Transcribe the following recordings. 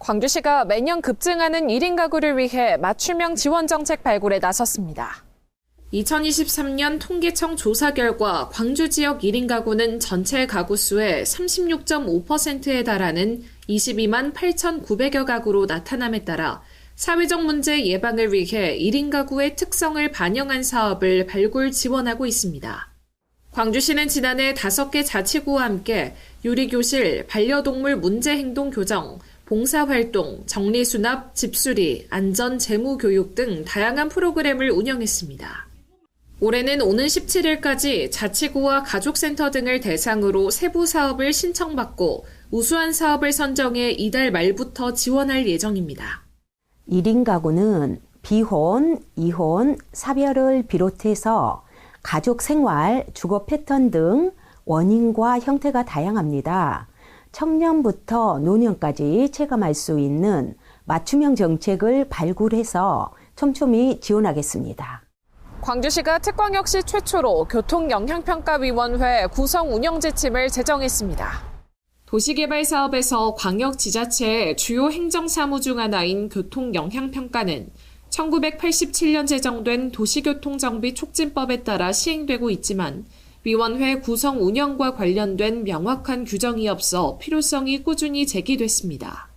광주시가 매년 급증하는 1인 가구를 위해 맞춤형 지원 정책 발굴에 나섰습니다. 2023년 통계청 조사 결과 광주 지역 1인 가구는 전체 가구 수의 36.5%에 달하는 22만 8,900여 가구로 나타남에 따라 사회적 문제 예방을 위해 1인 가구의 특성을 반영한 사업을 발굴 지원하고 있습니다. 광주시는 지난해 5개 자치구와 함께 유리교실, 반려동물 문제행동 교정, 봉사활동, 정리수납, 집수리, 안전, 재무교육 등 다양한 프로그램을 운영했습니다. 올해는 오는 17일까지 자치구와 가족센터 등을 대상으로 세부 사업을 신청받고 우수한 사업을 선정해 이달 말부터 지원할 예정입니다. 1인 가구는 비혼, 이혼, 사별을 비롯해서 가족 생활, 주거 패턴 등 원인과 형태가 다양합니다. 청년부터 노년까지 체감할 수 있는 맞춤형 정책을 발굴해서 촘촘히 지원하겠습니다. 광주시가 특광역시 최초로 교통영향평가위원회 구성 운영 지침을 제정했습니다. 도시개발사업에서 광역지자체의 주요 행정사무 중 하나인 교통영향평가는 1987년 제정된 도시교통정비촉진법에 따라 시행되고 있지만 위원회 구성 운영과 관련된 명확한 규정이 없어 필요성이 꾸준히 제기됐습니다.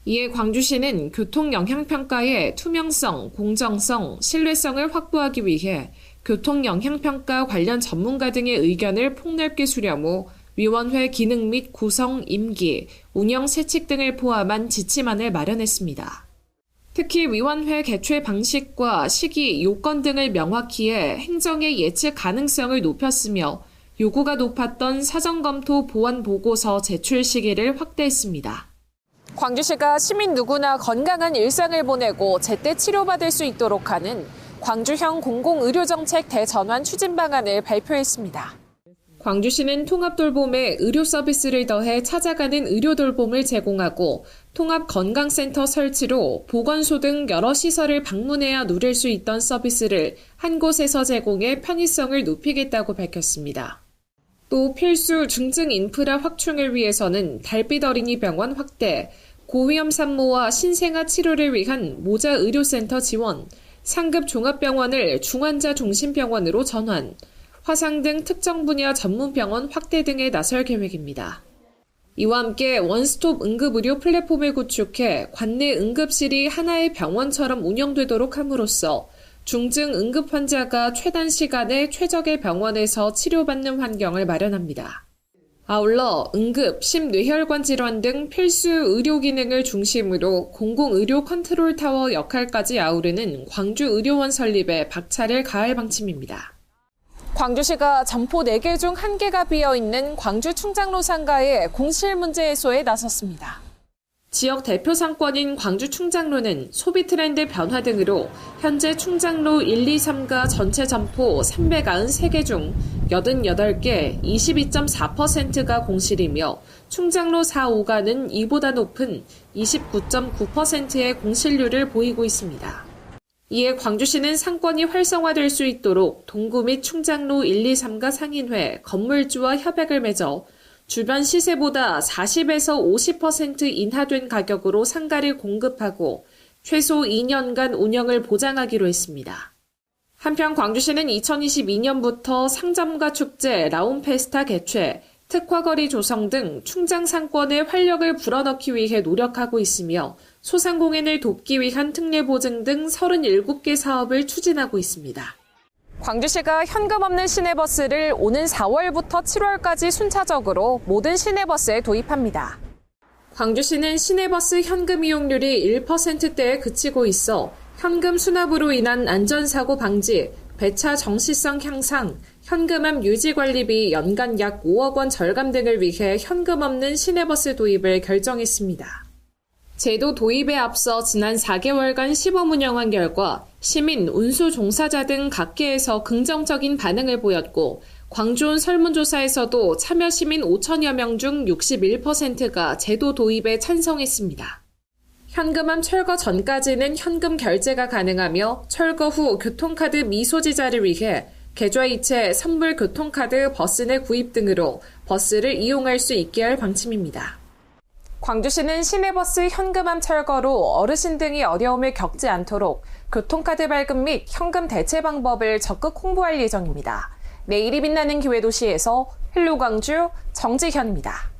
이에 광주시는 교통영향평가의 투명성, 공정성, 신뢰성을 확보하기 위해 교통영향평가 관련 전문가 등의 의견을 폭넓게 수렴 후 위원회 기능 및 구성, 임기, 운영 세칙 등을 포함한 지침안을 마련했습니다. 특히 위원회 개최 방식과 시기, 요건 등을 명확히 해 행정의 예측 가능성을 높였으며 요구가 높았던 사전검토 보완 보고서 제출 시기를 확대했습니다. 광주시가 시민 누구나 건강한 일상을 보내고 제때 치료받을 수 있도록 하는 광주형 공공의료정책 대전환 추진 방안을 발표했습니다. 광주시는 통합돌봄에 의료 서비스를 더해 찾아가는 의료돌봄을 제공하고 통합건강센터 설치로 보건소 등 여러 시설을 방문해야 누릴 수 있던 서비스를 한 곳에서 제공해 편의성을 높이겠다고 밝혔습니다. 또 필수 중증 인프라 확충을 위해서는 달빛 어린이 병원 확대, 고위험 산모와 신생아 치료를 위한 모자 의료센터 지원, 상급 종합병원을 중환자 중심병원으로 전환, 화상 등 특정 분야 전문병원 확대 등에 나설 계획입니다. 이와 함께 원스톱 응급의료 플랫폼을 구축해 관내 응급실이 하나의 병원처럼 운영되도록 함으로써 중증 응급 환자가 최단 시간에 최적의 병원에서 치료받는 환경을 마련합니다. 아울러 응급, 심뇌혈관 질환 등 필수 의료 기능을 중심으로 공공의료 컨트롤 타워 역할까지 아우르는 광주의료원 설립에 박차를 가할 방침입니다. 광주시가 점포 4개 중 1개가 비어있는 광주 충장로 상가의 공실 문제 해소에 나섰습니다. 지역 대표 상권인 광주 충장로는 소비 트렌드 변화 등으로 현재 충장로 1, 2, 3가 전체 점포 393개 중 88개, 22.4%가 공실이며 충장로 4, 5가는 이보다 높은 29.9%의 공실률을 보이고 있습니다. 이에 광주시는 상권이 활성화될 수 있도록 동구 및 충장로 1, 2, 3가 상인회, 건물주와 협약을 맺어 주변 시세보다 40에서 50% 인하된 가격으로 상가를 공급하고 최소 2년간 운영을 보장하기로 했습니다. 한편 광주시는 2022년부터 상점가 축제, 라운페스타 개최, 특화거리 조성 등 충장 상권의 활력을 불어넣기 위해 노력하고 있으며 소상공인을 돕기 위한 특례 보증 등 37개 사업을 추진하고 있습니다. 광주시가 현금 없는 시내버스를 오는 4월부터 7월까지 순차적으로 모든 시내버스에 도입합니다. 광주시는 시내버스 현금 이용률이 1%대에 그치고 있어 현금 수납으로 인한 안전사고 방지, 배차 정시성 향상, 현금함 유지 관리비 연간 약 5억 원 절감 등을 위해 현금 없는 시내버스 도입을 결정했습니다. 제도 도입에 앞서 지난 4개월간 시범 운영한 결과 시민, 운수 종사자 등 각계에서 긍정적인 반응을 보였고 광주온 설문조사에서도 참여 시민 5천여 명 중 61%가 제도 도입에 찬성했습니다. 현금함 철거 전까지는 현금 결제가 가능하며 철거 후 교통카드 미소지자를 위해 계좌이체, 선물 교통카드, 버스 내 구입 등으로 버스를 이용할 수 있게 할 방침입니다. 광주시는 시내버스 현금암 철거로 어르신 등이 어려움을 겪지 않도록 교통카드 발급 및 현금 대체 방법을 적극 홍보할 예정입니다. 내일이 빛나는 기회도시에서 헬로광주 정지현입니다.